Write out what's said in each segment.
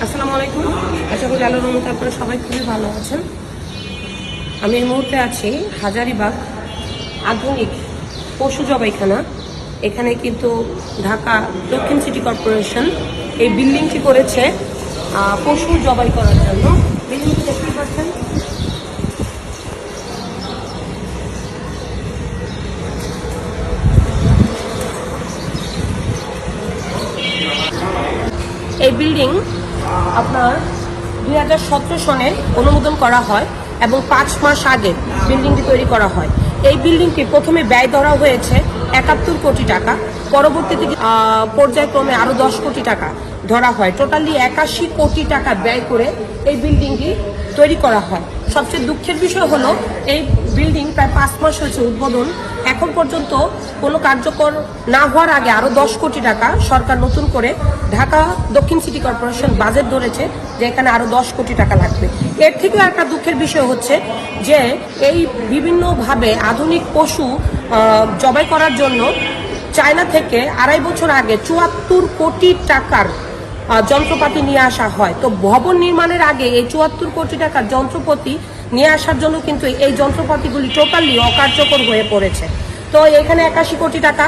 আসসালামু আলাইকুম। আশা করি আল্লাহর রহমতে আপনারা সবাই খুবই ভালো আছেন। আমি এই মুহূর্তে আছি হাজারীবাগ আধুনিক পশু জবাইখানা। এখানে কিন্তু ঢাকা দক্ষিণ সিটি কর্পোরেশন এই বিল্ডিংটি করেছে পশু জবাই করার জন্য। বিল্ডিংটি দেখতে পাচ্ছেন। এই বিল্ডিং আপনার 2017 সনে অনুমোদন করা হয় এবং 5 মাস আগে বিল্ডিংটি তৈরি করা হয়। এই বিল্ডিংটি প্রথমে ব্যয় ধরা হয়েছে 71 কোটি টাকা, পরবর্তীতে পর্যায়ক্রমে আরো 10 কোটি টাকা ধরা হয়। টোটালি 81 কোটি টাকা ব্যয় করে এই বিল্ডিংটি তৈরি করা হয়। সবচেয়ে দুঃখের বিষয় হলো এই বিল্ডিং প্রায় 5 মাস হয়েছে উদ্বোধন, এখন পর্যন্ত কোনো কার্যকর না হওয়ার আগে আরো 10 কোটি টাকা সরকার নতুন করে ঢাকা দক্ষিণ সিটি কর্পোরেশন বাজেট ধরেছে যে এখানে আরো 10 কোটি টাকা লাগবে। এর থেকেও একটা দুঃখের বিষয় হচ্ছে যে এই বিভিন্নভাবে আধুনিক পশু জবাই করার জন্য চায়না থেকে 2.5 বছর আগে 74 কোটি টাকার যন্ত্রপাতি নিয়ে আসা হয়। তো ভবন নির্মাণের আগে এই 74 কোটি টাকার যন্ত্রপাতি নিয়ে আসার জন্য কিন্তু এই যন্ত্রপাতিগুলি টোটালি অকার্যকর হয়ে পড়েছে। তো এখানে 81 কোটি টাকা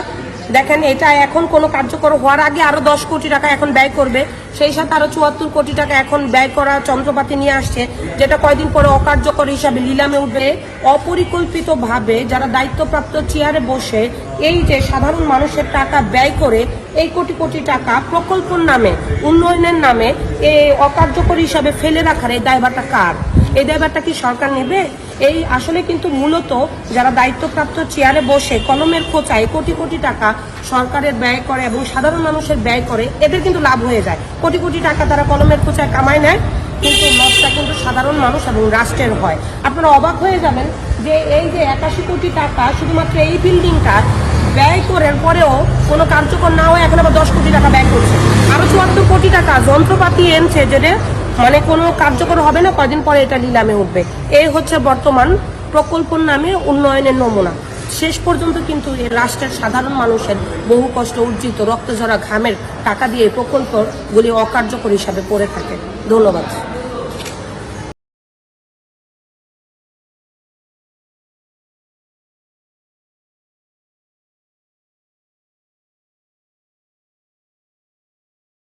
দেখেন, এটা এখন কোনো কার্যকর হওয়ার আগে আরো 10 কোটি টাকা এখন ব্যয় করবে, সেই সাথে আরো 74 কোটি টাকা এখন ব্যয় করা যন্ত্রপাতি নিয়ে আসছে, যেটা কয়দিন পরে অকার্যকর হিসাবে নিলামে উঠবে। অপরিকল্পিতভাবে যারা দায়িত্বপ্রাপ্ত চেয়ারে বসে এই যে সাধারণ মানুষের টাকা ব্যয় করে এই কোটি কোটি টাকা প্রকল্পের নামে, উন্নয়নের নামে এই অকার্যকর হিসাবে ফেলে রাখার এই দায়ভারটা কার? এই দায়ভারটা কি সরকার নেবে? এই আসলে কিন্তু মূলত যারা দায়িত্বপ্রাপ্ত চেয়ারে বসে কলমের খোঁচায় কোটি কোটি টাকা সরকারের ব্যয় করে এবং সাধারণ মানুষের ব্যয় করে, এদের কিন্তু লাভ হয়ে যায়। কোটি কোটি টাকা তারা কলমের খোঁচায় কামায় নেয়, কিন্তু লসটা কিন্তু সাধারণ মানুষ এবং রাষ্ট্রের হয়। আপনারা অবাক হয়ে যাবেন যে এই যে 81 কোটি টাকা শুধুমাত্র এই বিল্ডিংটা ব্যয় করার পরেও কোনো কার্যকর না হয়ে এখন আবার 10 কোটি টাকা ব্যয় করছে। আরো 74 কোটি টাকা যন্ত্রপাতি এনেছে, যেটা মানে কোনো কার্যকর হবে না, কয়দিন পরে এটা নিলামে উঠবে। এই হচ্ছে বর্তমান প্রকল্পের নামে উন্নয়নের নমুনা। শেষ পর্যন্ত কিন্তু এই রাষ্ট্রের সাধারণ মানুষের বহু কষ্ট উর্জিত রক্তঝরা ঘামের টাকা দিয়ে প্রকল্পগুলি অকার্যকর হিসাবে পড়ে থাকে। ধন্যবাদ।